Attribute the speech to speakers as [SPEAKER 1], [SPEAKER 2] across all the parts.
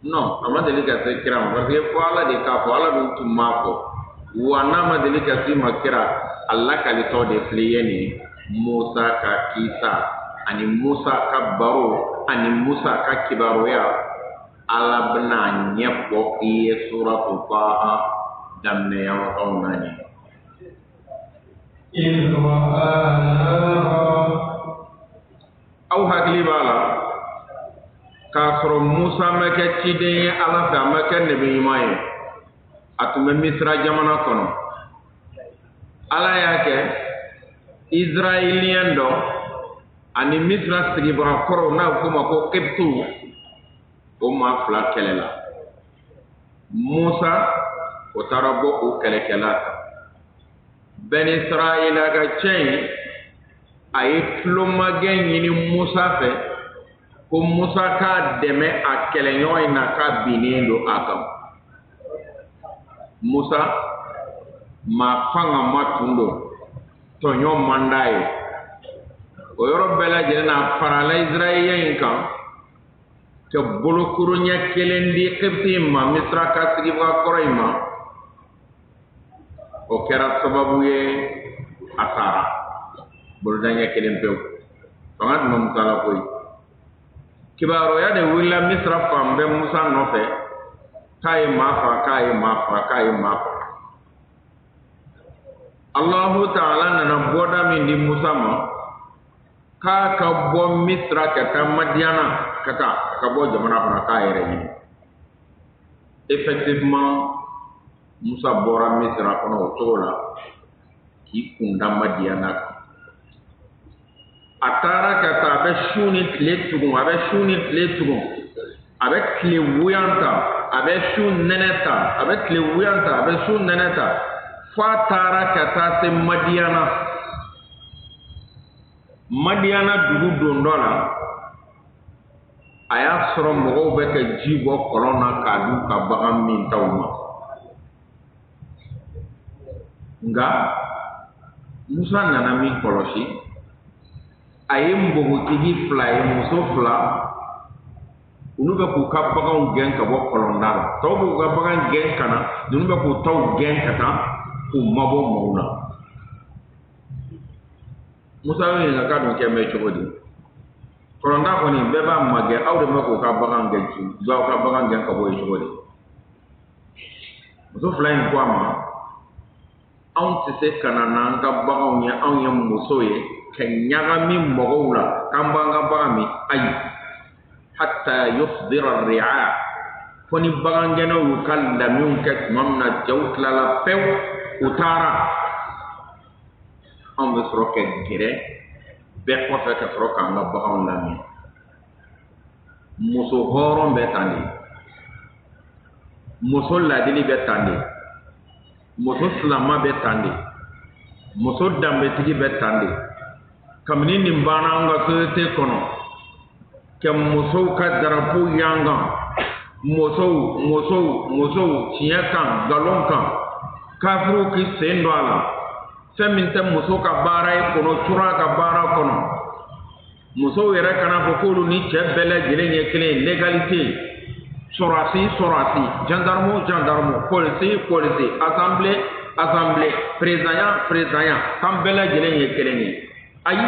[SPEAKER 1] Non, a ma deli ka se kira ma parce que fo ala de ka fo ala dun tun ma fɔ wa n'a ma deli ka se ma kira Allah kalitɔ de filɛ ye nin Musa ka kisa ani Musa ka baro ani Musa ka kibaruya ala bɛna ɲɛfɔ i ye suratu Taha daminɛ yɔrɔ naani. Aw hakili b'a la k'a sɔrɔ Musa ma kɛ ciden ye ala fɛ a ma kɛ nabi ɲuman ye a tun bɛ Misira jamana kɔnɔ ala y'a kɛ Israɛliyɛn dɔ ani Misira sigibaga kɔrɔw n'a bɛ f'o ma ko Kiptu o maa fila kɛlɛla Musa o taara bɔ o kɛlɛkɛla kan Bani Israɛl ka cɛ in a ye tulomagɛ ɲini Musa fɛ ko Musa k'a dɛmɛ a kɛlɛɲɔgɔn in na k'a binnen don a kan Musa maa fanga ma tun don tɔɲɔ man d'a ye o yɔrɔ bɛɛ lajɛlen na a farala Israɛliyɛn in kan ka bolokuru ɲɛ kelen di Kipti in ma Misira ka sigibaga kɔrɔ in ma o kɛra sababu ye a taara boloda ɲɛ kelen pewu fanga tun bɛ Musa la koyi kibaruya de wulila Misira fan bɛɛ Musa nɔfɛ k'a ye maa faga k'a ye maa faga k'a ye maa faga Allahu Ta'ala nana bɔda min di Musa ma k'a ka bɔ Misira ka taa Madiana ka bɔ jamana kɔnɔ k'a yɛrɛ ɲini effectivement Musa bɔra Misira kɔnɔ o cogo la k'i kunda Madiana kan a taara ka taa a bɛ su ni tile tugun a bɛ su ni tile tugun a bɛ tile wuyan ta a bɛ su nɛnɛ ta a bɛ tile wuyan ta a bɛ su nɛnɛ ta fo a taara ka taa se Madiana dugu don dɔ la a y'a sɔrɔ mɔgɔw bɛ ka ji bɔ kɔlɔn na k'a d'u ka bagan min taw ma nka Musa nana min kɔlɔsi a ye npogotigi fila ye muso fila olu bɛ k'u ka baganw gɛn ka bɔ kɔlɔnda la tɔw b'u ka bagan gɛn ka na ninnu bɛ k'u taw gɛn ka taa k'u mabɔ mɔgɔw la Musa y'o ɲininka k'a dun kɛ bɛ cogo di kɔlɔnda kɔni bɛɛ b'a magɛn aw de bɛ k'u ka bagan gɛn aw ka bagan gɛn ka bɔ yen cogo di muso fila in ko a ma anw tɛ se ka na n'an ka baganw ye anw ye muso ye ka ɲagami mɔgɔw la k'an b'an ka bagan min ayi hatta yusdira ri'a fo ni bagangɛnnaw y'u ka lamɛnw kɛ tuma min na cɛw tilala pewu u taara anw bɛ sɔrɔ ka gɛrɛ bɛɛ kɔfɛ ka sɔrɔ k'an ka baganw lamɛn muso hɔrɔn bɛ tan de muso ladili bɛ tan de muso silama bɛ tan de muso danbetigi bɛ tan de kabini nin banna an ka société kɔnɔ ka musow ka darapo yangan musow tiɲɛ kan nkalon kan kafiriw k'i sen don a la fɛn min tɛ muso ka baara ye kɔnɔ tura ka baara kɔnɔ musow yɛrɛ kana fɔ k'olu ni cɛ bɛɛ lajɛlen ye kelen ye légalité sɔrɔsi gendarme polisi assemblée président k'an bɛɛ lajɛlen ye kelen ye ayi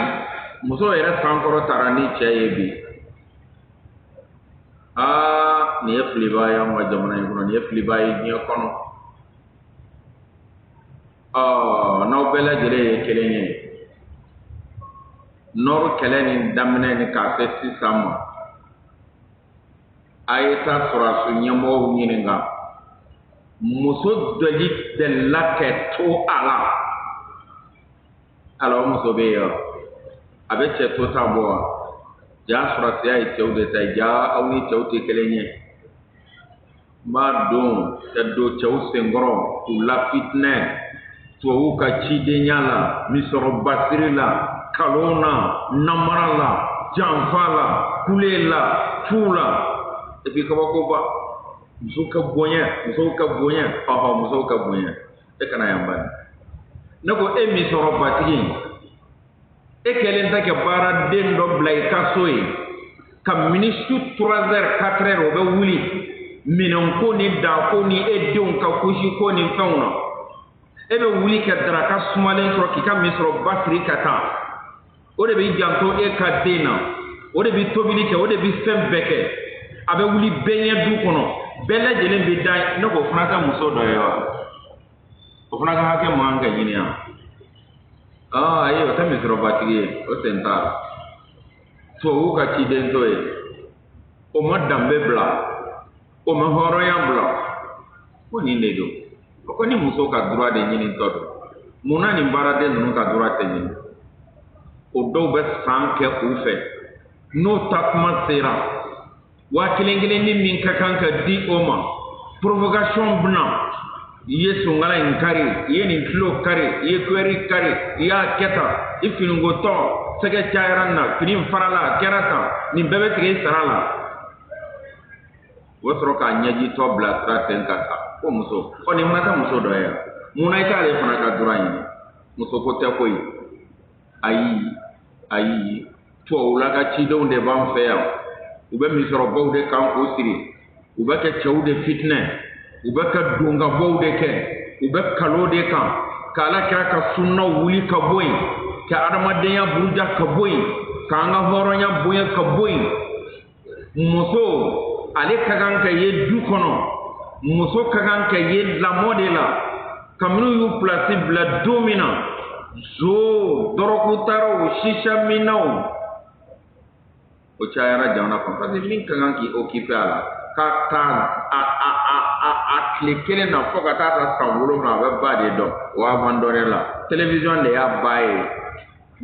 [SPEAKER 1] muso yɛrɛ sankɔrɔ taara ni cɛ ye bi nin ye filiba ye anw ka jamana in kɔnɔ nin ye filiba ye diɲɛ kɔnɔ n'aw bɛɛ lajɛlen ye kelen ye nɔri kɛlɛ nin daminɛ ni k'a se sisan ma a ye taa sɔrɔdaso ɲɛmɔgɔw ɲininka muso dɔli delila ka to a la ala o muso bɛ yen a bɛ cɛ to ta bɔ wa jaa sɔrɔdasiya ye cɛw de ta ye jaa aw ni cɛw tɛ kelen ye n b'a dɔn ka don cɛw senkɔrɔ k'u lafitinɛ tubabuw ka cidenya la misɔrɔbasiri la kalon na namara la janfa la kule la fu la et puis kabakoba musow ka bonya musow ka bonya e kana yan bani ne ko e misɔrɔbatigi e kɛlen tɛ ka baaraden dɔ bila i ka so ye ka mini su 3 heures 4 heures o bɛ wuli minan ko ni da ko ni e denw ka kusi ko ni fɛnw na e bɛ wuli ka daraka sumalen sɔrɔ k'i ka misɔrɔ basiri ka taa o de b'i janto e ka den na o de bɛ tobili kɛ o de bɛ fɛn bɛɛ kɛ a bɛ wuli bɛɛ ɲɛ du kɔnɔ bɛɛ lajɛlen bɛ da ne ko fana ka muso dɔ ye wa o fana ka hakɛ man kan ka ɲini yan ayi o tɛ misɔrɔbatigi ye o sen t'a la tubabuw ka ciden t'o ye o ma danbe bila o ma hɔrɔnya bila ko nin de don o ko ni muso ka droit de ɲinitɔ don munna nin baaraden ninnu ka droit tɛ ɲini o dɔw bɛ san kɛ u fɛ n'o ta kuma sera wa kelen kelen ni min ka kan ka di o ma provocation bɛna i ye sonkala in kari i ye nin kilo kari i ye kuɛri kari i y'a kɛ tan i finigotɔ sɛgɛ cayara na fini farala a kɛra tan nin bɛɛ bɛ tigɛ i sara la o bɛ sɔrɔ k'a ɲɛjitɔ bila sira ten ka taa ko muso nin fana tɛ muso dɔ ye yan munna i t'ale fana ka droit ɲini muso ko tɛ koyi ayi tuwawula ka cidenw de b'an fɛ yan u bɛ misɔrɔbaw de kan k'o siri u bɛ kɛ cɛw de fitinɛ u bɛ ka dongabaw de kɛ u bɛ kalo de kan ka Alakira ka sunnaw wuli ka bɔ yen ka adamadenya buruja ka bɔ yen k'an ka hɔrɔnya bonya ka bɔ yen muso ale ka kan ka ye du kɔnɔ muso ka kan ka ye lamɔ de la kabini u y'u place bila don min na zo dɔrɔkutaraw shisha minaw o cayara jamana kɔnɔ parce que min ka kan k'i occuper a la ka taa a tile kelen na fo ka taa ta san 7 a bɛ ba de dɔn o abandonné la télévision de y'a ba ye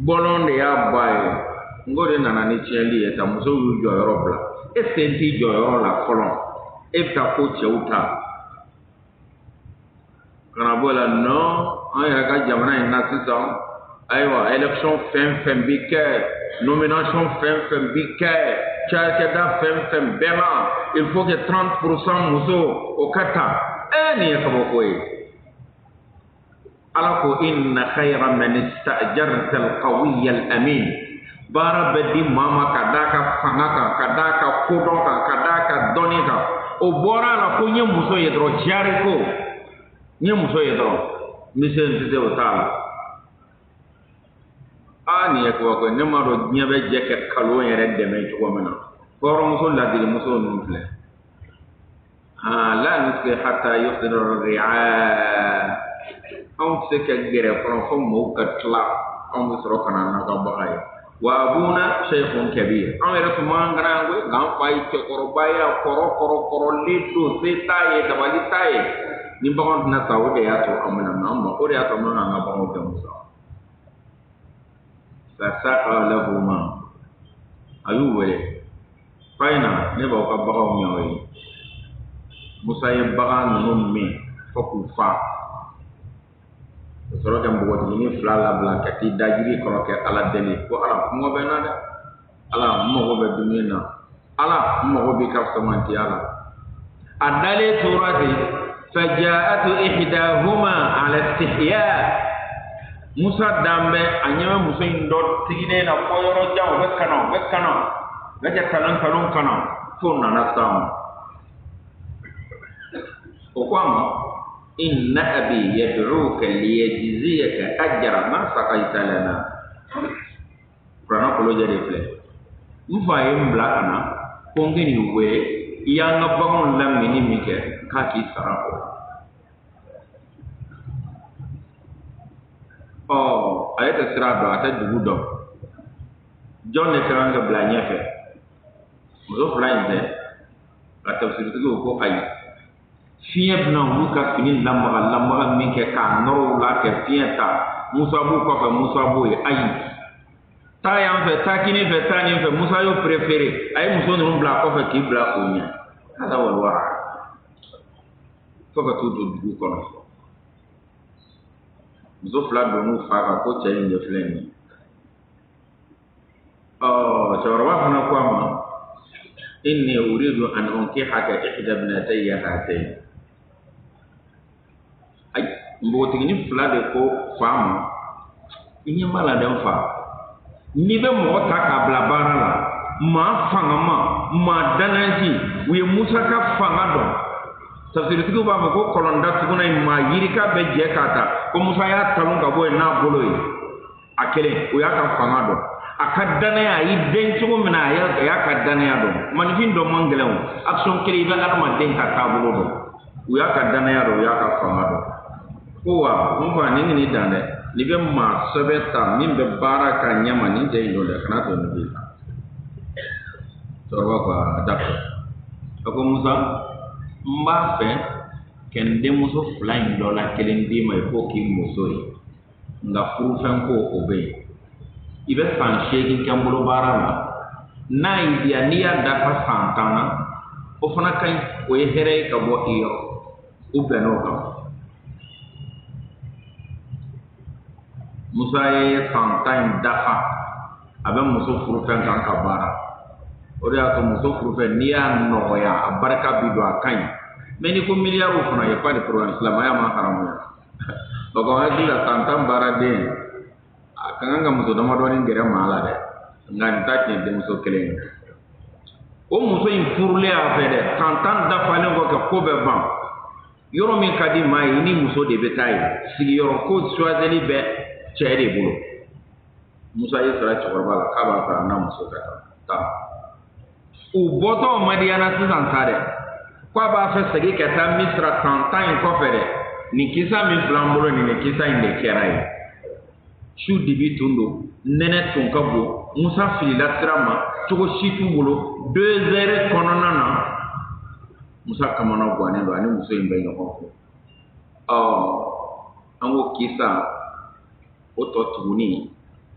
[SPEAKER 1] bɔlɔn de y'a ba ye n ko de nana ni tiɲɛli ye tan musow y'u jɔyɔrɔ bila e sen t'i jɔyɔrɔ la fɔlɔ e bɛ taa ko cɛw ta kana bɔ la non an yɛrɛ ka jamana in na sisan ayiwa élection fɛn fɛn bi kɛ nomination fɛn fɛn bi kɛ cakɛda fɛn fɛn bɛɛ la il faut que 30% muso o ka ta nin ye kabako ye ala ko inna khayra man istajarta alqawiyya alamin baara bɛ di maa ma ka d'a ka fanga kan ka d'a ka kodɔn kan ka d'a ka dɔnni kan o bɔra a la ko n ye muso ye dɔrɔn cari ko n ye muso ye dɔrɔn misɛn tɛ se o t'a la nin ye kabako ye ne m'a dɔn diɲɛ bɛ jɛ ka kalon yɛrɛ dɛmɛ cogo min na hɔrɔnmuso ladilimuso ninnu filɛ la nuske hatta yusdira ri'a anw tɛ se ka gɛrɛ fɔlɔ fo mɔgɔw ka tila anw bɛ sɔrɔ ka na n'an ka baga ye wa abuna shaykhun kabir anw yɛrɛ tun man kana koyi k'an fa ye cɛkɔrɔba ye a kɔrɔlen don se t'a ye dabali t'a ye ni baganw tɛna sa o de y'a to an bɛna na an ma o de y'a to an bɛ k'an ka baganw kɛ musa fasaqa lahuma a y'u wele fa in na ne b'aw ka baganw ɲɛ o ye musa ye bagan ninnu min fo k'u fa o sɔrɔ ka npogotiginin 2 labila ka t'i da jiri kɔrɔ kɛ ala deli ko ala kɔngɔ bɛ n na dɛ ala n mago bɛ dumuni na ala n mago b'i ka samanti ala a dalen tora ten faja'atu ihdahuma ala istihya musa danbɛ a ɲɛ bɛ muso in dɔ sigilen na fɔ yɔrɔ jan u bɛ kana bɛ kɛ kalon kana fo nana s'a ma o ko a ma inna abi yad'uka liyajziyaka ajra ma saqaita lana kurana kolo jɛ de filɛ n fa ye n bila ka na ko n kɛ nin wele i y'an ka baganw lamini min kɛ k'a k'i sara o la a ye tɛ sira dɔn a tɛ dugu dɔn jɔn de ka kan ka bila ɲɛfɛ muso 2 in tɛ ka tafsiritigiw ko ayi fiɲɛ bɛna olu ka fini lamaga min kɛ k'a nɔrɔ u la kɛ fiɲɛ ta musa b'u kɔfɛ musa b'o ye ayi taa yan fɛ taa kini fɛ taa nin fɛ musa y'o préféré a ye muso ninnu bila kɔfɛ k'i bila o ɲɛ ala walwala fo ka t'u don dugu kɔnɔ muso 2 donn'u fa kan ko cɛ in de filɛ nin ye cɛkɔrɔba fana ko a ma inni uridu an unkihaka ihda ibnatayya hatayn npogotiginin 2 de ko fa ma i ɲɛ b'a la dɛ n fa n'i bɛ mɔgɔ ta k'a bila baara la ma fanga ma dananji u ye Musa ka fanga dɔn tafsiritigiw b'a fɔ ko kɔlɔnda tuguna ma yirika bɛ jɛ k'a ta ko Musa y'a talon ka bɔ yen n'a bolo ye a kelen o y'a ka fanga dɔn a ka danaya a y'i den cogo min na a y'a ka danaya dɔn manifin dɔ man gɛlɛn o action kelen i bɛ adamaden ka taabolo dɔn u y'a ka danaya dɔn u y'a ka fanga dɔn ko wa n fa nin nin dan dɛ ni bɛ maa sɛbɛ ta min bɛ baara ka ɲɛ ma nin tɛ yen dɔn dɛ kana to nin bɛ yen cɛkɔrɔba ko a d'accord a ko Musa n b'a fɛ ka n denmuso fila in dɔ la kelen d'i ma i k'o k'i muso ye nka furufɛn ko o bɛ yen i bɛ san 8 kɛ n bolo baara la n'a y'i diya n'i y'a dafa san 10 na o fana ka ɲi o ye hɛrɛ ye ka bɔ i yɔrɔ u bɛnn'o kan Musa ye san 10 in dafa a bɛ muso furufɛn kan ka baara o de y'a to muso furufɛn n'i y'a nɔgɔya a barika bi don a ka ɲi mais ni ko miliyariw fana ye pas de problème silamɛya ma haramuya o ka hakili la san 10 baaraden a ka kan ka muso damadɔni gɛrɛ maa la dɛ nka nin ta tiɲɛ denmuso kelen ye o muso in furulen a fɛ dɛ san 10 dafalen kɔfɛ ko bɛ ban yɔrɔ min ka di maa ye i ni muso de bɛ taa yen sigiyɔrɔ ko choisili bɛ cɛ de bolo Musa ye sara cɛkɔrɔba la k'a b'a fɛ a n'a muso ka taa u bɔtɔ Madiyana sisan sa dɛ k'a b'a fɛ segin ka taa Misira san 10 in kɔfɛ dɛ nin kisa min filɛ an bolo nin kisa in de kɛra ye su dibi tun don nɛnɛ tun ka bon Musa filila sira ma cogo si t'u bolo 2 heures kɔnɔna na Musa kamana gannen don ani muso in bɛ ɲɔgɔn fɛ an ko kisa o tɔ tuguni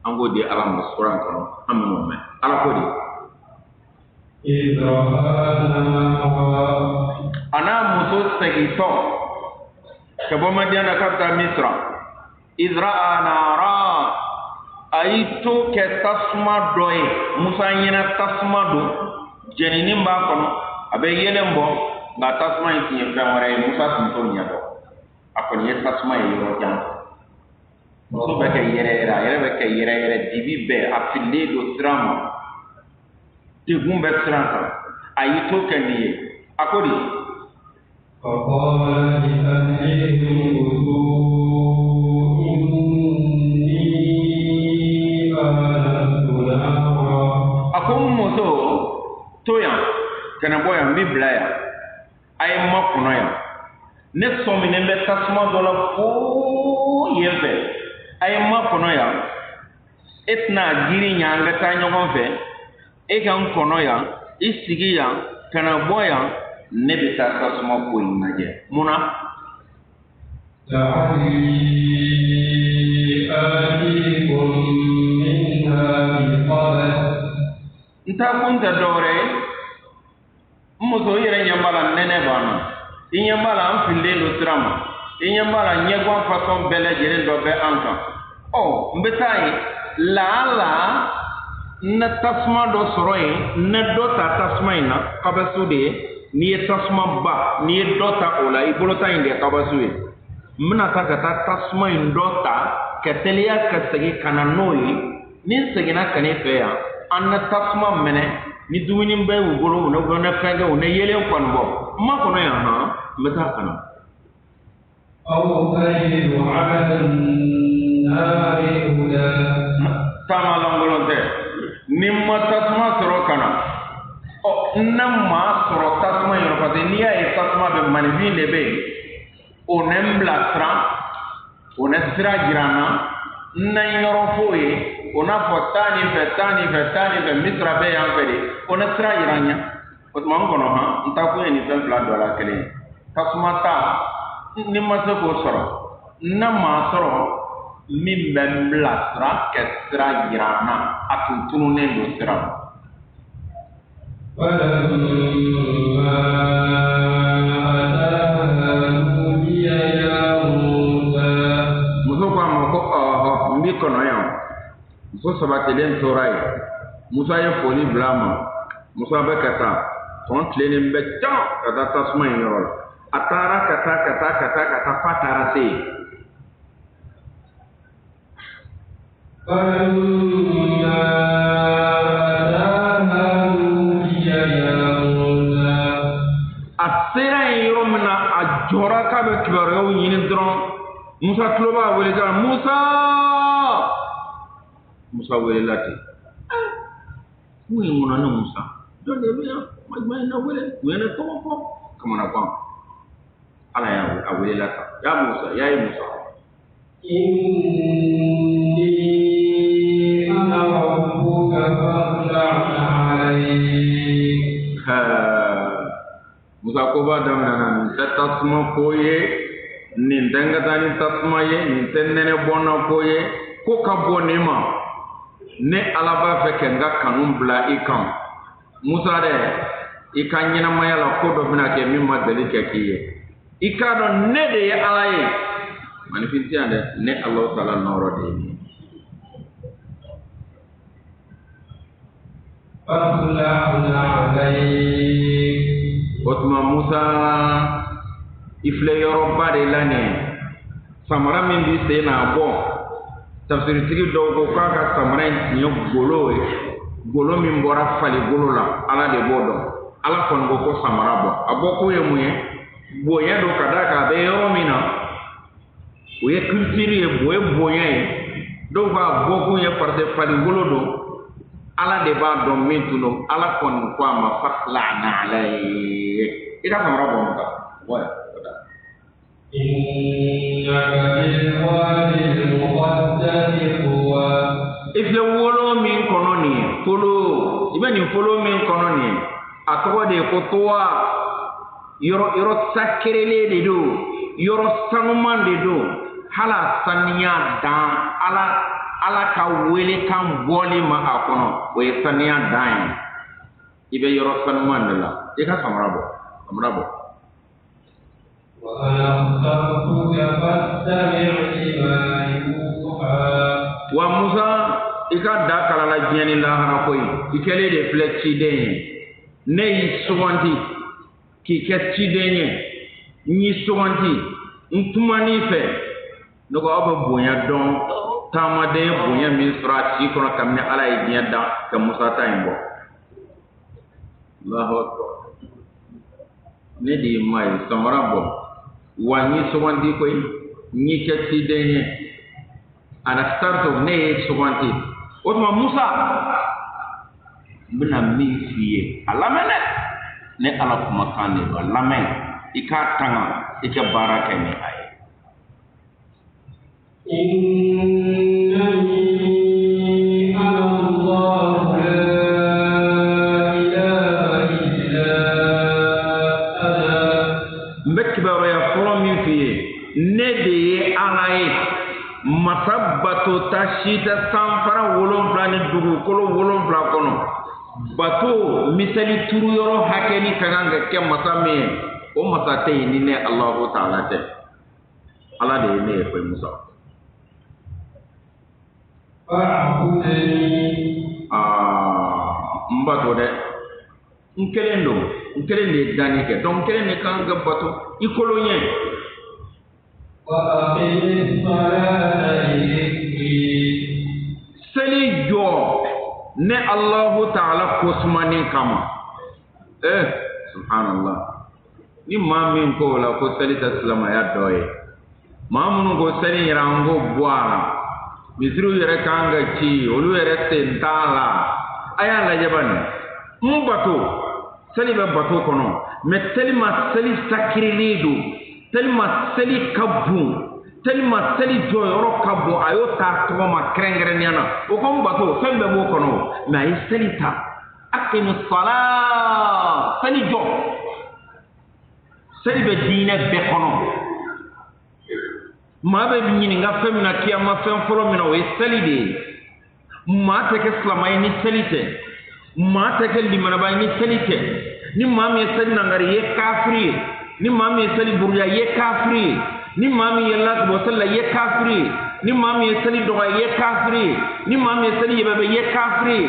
[SPEAKER 1] an k'o di Ala ma sura kɔnɔ an bɛ n'o mɛn Ala ko de a n'a muso segintɔ ka bɔ Madiyana ka taa Misira Izra'a nara a y'i to kɛ tasuma dɔ ye Musa ɲɛna tasuma don jenini b'a kɔnɔ a bɛ yelen bɔ nka tasuma in tun ye fɛn wɛrɛ ye Musa tun t'o ɲɛdɔn a kɔni ye tasuma ye yɔrɔ jan muso bɛ kɛ yɛrɛ yɛrɛ a yɛrɛ bɛ kɛ yɛrɛ yɛrɛ dibi bɛɛ a fililen don sira ma degun bɛ sira kan a y'i to kɛ nin ye a ko de a ko n muso to yan kana bɔ yan n bɛ bila yan a ye ma kɔnɔ yan ne sɔminen bɛ tasuma dɔ la fo yen fɛ a ye ma kɔnɔ yan e tɛna giri ɲɛ an ka taa ɲɔgɔn fɛ e ka n kɔnɔ yan i sigi yan kana bɔ yan ne bɛ taa tasuma ko in lajɛ munna n taa kun tɛ dɔwɛrɛ ye n muso i yɛrɛ ɲɛ b'a la nɛnɛ b'an na i ɲɛ b'a la an fililen don sira ma i ɲɛ b'a la ɲɛguwan fasɔn bɛɛ lajɛlen dɔ bɛ an kan n bɛ taa yen laala na tasuma dɔ sɔrɔ yen na dɔ ta tasuma in na kabasu de ye n'i ye tasuma ba n'i ye dɔ ta o la i bolo ta in de ye kabasu ye n bɛna taa ka taa tasuma in dɔ ta ka teliya ka segin ka na n'o ye ni n seginna ka ne fɛ yan an na tasuma minɛ ni dumuni bɛ u bolo u na fɛn kɛ u na yelen kɔni bɔ n ma kɔnɔ yan n bɛ taa ka na. taama lankolon tɛ ni n ma tasuma sɔrɔ ka na ne ma sɔrɔ tasuma in yɔrɔ parce que n'i y'a ye tasuma bɛ manifin de bɛ yen o ne n bilasira o ne sira jira n na n na yɔrɔ f'o ye o n'a fɔ taa nin fɛ taa nin fɛ taa nin fɛ Misira bɛ yan fɛ de o ne sira jira n ɲɛ o tuma n kɔnɔ n taa kun ye nin fɛn 2 dɔ la kelen ye tasuma ta ni ma se k'o sɔrɔ ne ma sɔrɔ min bɛ n bilasira ka sira jira n na a tun tununnen don sira ma. muso ko a ma ko n b'i kɔnɔ yan muso sabatilen tora yen Musa ye foli bila a ma Musa bɛ ka taa tɔn tilennen bɛ can ka taa tasuma in yɔrɔ la a taara ka taa f'a taara se yen. فلما أتاها asera yoro mina ajora ka be kibaro yini dron Musa kloba wele ka Musa wele lati mu ngona na Musa do de be ma na wele wele ko kama na kwa ala ya wele lata ya Musa
[SPEAKER 2] inni ana rabbuka fakhla alayk
[SPEAKER 1] Musa ko ba damna nan tasma koye nin danga tani tasma ye nin tennene bonna koye ko ka bonema ne alaba fe kenga kanum bla ikam Musa de ikanyina mayala ko do bina ke mimma dalike kiye ikado ne de ya alaye manifesti ande ne Allah taala noro de ni
[SPEAKER 2] fakhla alayk
[SPEAKER 1] Otuma Musa ifle yoroba de lane samara min bi se na bo tafsir tigi do ko ka samara ni golo min bora fali golo la ala de bodo ala kon go ko samara bo aboko ye muye boya do kada ka be yoromina o ye culture ye boya ye do ba boko ye parte fali golo do ala de ba do min tuno ala kon ko ma fakhla na alay ida samara bo mo ka boya
[SPEAKER 2] innaka bil wadi al muqaddas huwa
[SPEAKER 1] ifle wolo min kono ni folo ibani folo min kono ni atogo de ko towa yoro sakrele de do yoro sanuman de do hala saniya dan ala ka wele kan boli ma akono o ye saniya dan ibe yoro sanuman de la e ka samrabo
[SPEAKER 2] wa ana akhtartuka fattabi' lima yuha
[SPEAKER 1] wa Musa ika da kalala jeni lahara koy ikele de flexi denye ne yi suwanti ki ketti denye ni suwanti ntumani fe noko aba bonya don tama de bonya min surati kono kamne ala yi diada ka Musa taimbo Allahu akbar ne di mai samarabo wa ni suwanti koy ni ketti denye ana starto ne suwanti otuma Musa bina min fiye alamene ne ala kuma kande ba lamen ika tanga ike baraka ne ay
[SPEAKER 2] innani ana Allah la ilaha illa ana
[SPEAKER 1] mbekibaro ya folo min fiye ne de ye alaye masabbato tashita sanfara wolonfla ni dugukolo wolonfla kono bato misali turu yoro hakeni kaganga ke masame o masate ni ne Allahu ta'ala te ala de ne ko Musa mbato de nkelen de dani ke donc nkelen ne kanga bato ikolonye seli jo ne Allahu ta'ala kosmani kama subhanallah ni ma min ko la ko seli taslama ya doye ma mun ko seli rango boara misru yere kanga ci olu yere tentala aya la jabani mbato seli be bato kono me telma seli sakrilidu telma seli kabu telma seli joyoro kabu ayo ta to ma krengere niana o ko bato sembe mo kono na yi seli ta akimu sala seli jo seli be dina be kono ma be nyini nga femna kiyama fem folo mina o seli de ma te ke islamay ni selite ma te ke limana bay ni selite ni ma mi seli nangari ye kafiri ni mami sali burya ye kafiri ni mami yalla ko sala ye kafiri ni mami sali doga ye kafiri ni mami sali yebe ye kafiri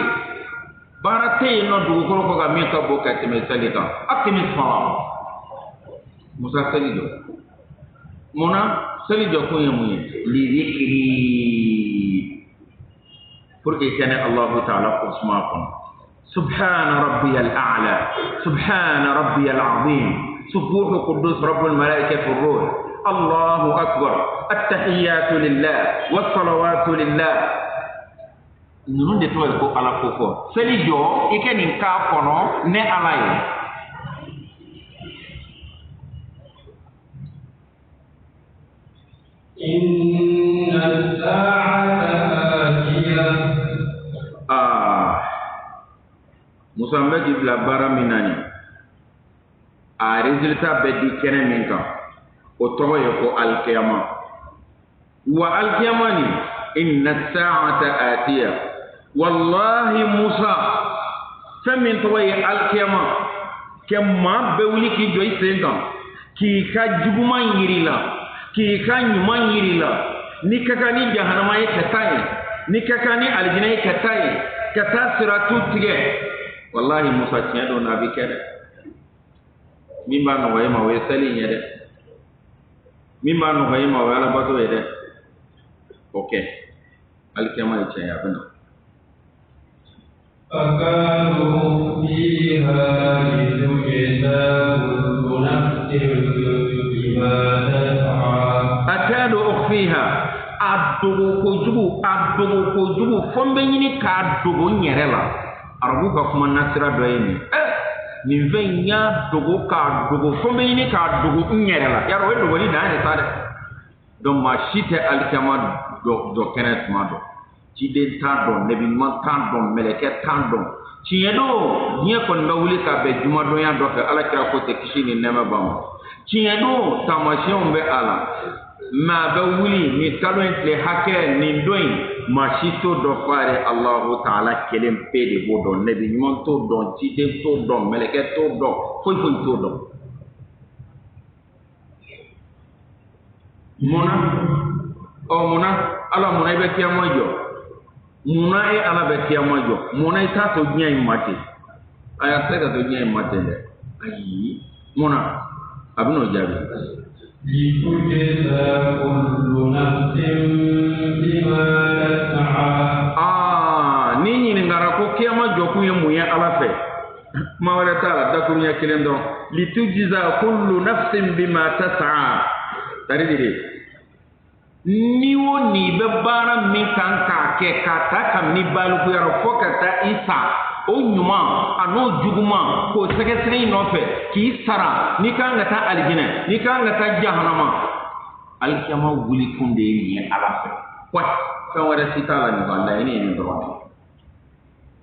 [SPEAKER 1] barate no dugo ko ga mi ka boka teme sali ka akimi fa Musa sali do mona sali do ko yamuye li zikri pour que kana Allah ta'ala ko sma kon سبحان ربي الأعلى سبحان ربي العظيم سبوح قدوس رب الملائكة والروح الله أكبر التحيات لله والصلوات لله نون دي توي كو على كوكو سلي جو يكن كا كونو ني الاي
[SPEAKER 2] إن الساعة آتية
[SPEAKER 1] موسى مجي بلا بارا مناني ريزلتا بدي كene minka o togo ko alqiyama wa alqiyamani inna as-sa'ata atiya wallahi musa famin toy alqiyama kemma bewli ki joy senga ki ka juguman yirila ki ka nyuman yirila ni kakani jahannama yakatai ni kakani aljina yakatai kata siratu tige wallahi musa tiado nabi kede mimba no way ma way sali nyede mimba no way ma wala bato yede okay alkiyama yace ya bana
[SPEAKER 2] فكانوا فيها لتجزى كل نفس بما تسعى
[SPEAKER 1] أكاد أخفيها أدوغو كوجبو فمبيني كادوغو نيرلا أرغوكا كما نسرا دويني نفين dogo ka dogo fombe ni ka dogo nyerela yaro we dogo ni na ne sade do ma shite alkama do kenet mado ci den ta do nebi man ta do meleke ta do ci yedo nie kon ba wuli ka be juma do ya do ka ala kira ko te kishini nema bam ci yedo tamashion be ala ma ba wuli ni kalo entre hake ni doin mashito do fare Allah Ta'ala kelem pede bodo nebi mon to don ci den to don meleke to do foy to do mona ala mona be kiyamo jo mona e ala be kiyamo jo mona ta to nyai mate aya sega to nyai mate de ayi mona abino jabi
[SPEAKER 2] لتجزى كل نفس بما تسعى
[SPEAKER 1] nini ni ngara ko kiyama joku ye muya ala fe ma wala taala dakunya kilen don litujza kullu nafsin bima tas'a tari dire ni woni be bara mi kan ka ke kata kam ni balu ko yaro fokata isa o nyuma ano juguma ko sege sege no fe ki sara ni kan ga ta aljina ni kan ga ta jahannama alkiyama wuli kunde ni ala fe kwa kan wada sitala ni banda ini do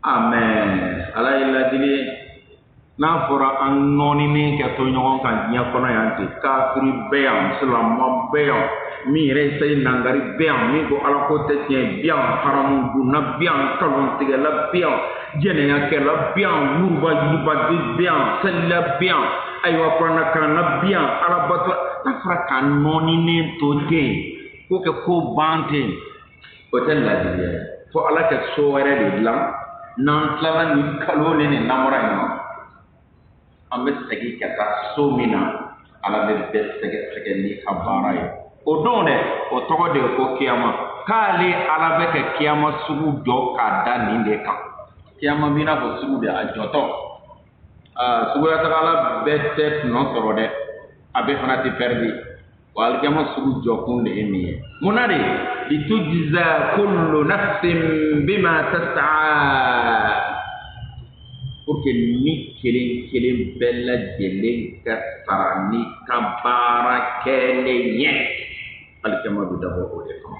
[SPEAKER 1] amen ala illa dili na fora an noni ni ke to nyon kan nya kono yanti kafiri beyan islam beyan mi re say nangari beyan mi go ala ko te tien beyan haram du na beyan kalon tige la beyan jene ya ke la beyan murba yuba de beyan sella beyan aywa prana kan na beyan ala bato na fora kan noni ni to de ko ke ko bante hotel la dili fo ala ke so were de lam nan tlala ni kalone ni namora ni ambe segi kata so mina ala be segi ni kabara yi o don de o togo de ko kiyama kale ala be ke kiyama sugu do ka da ni de kan kiyama mina ko sugu de ajoto sugu ta ala be tet no toro de abe fana ti perdi wal kiyama sugu jo kunde ni munade litujza kullu nafsin bima tas'a pour que ni kelen bella jelen ka sarani ka bara kele nye alkama bi dabo o de ko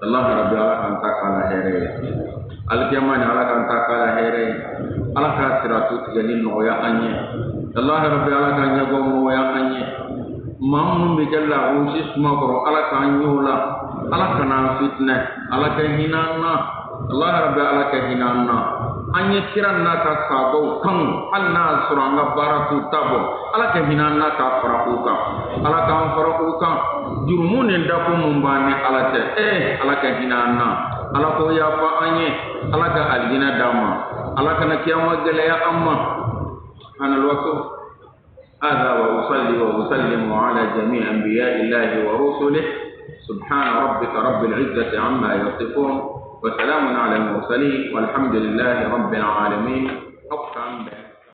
[SPEAKER 1] Allah rabbi ala kan ta kala here alkama ni ala kan ta kala here ala ka siratu tigani no ya anye Allah rabbi ala kan nyago mo ya anye mamnu bi jalla o sisma ko ala kan nyola ala kana fitna ala ka hinana Allah rabbi ala ka hinana anye kiranna ka sabo kan anna suranga baratu tabo ala ka hinanna ka faraku kan ala ka faraku kan jurumun nda ko mumbane ala te ala ka hinanna ala ko ya fa anye ala ka aljina dama ala ka na kiyama gele ya amma ana alwaqtu hadha wa usalli wa usallimu ala jami' anbiya'i llahi wa rusulihi subhana rabbika rabbil izzati amma yasifun wa salamun ala al-mursalin walhamdulillahi rabbil alamin.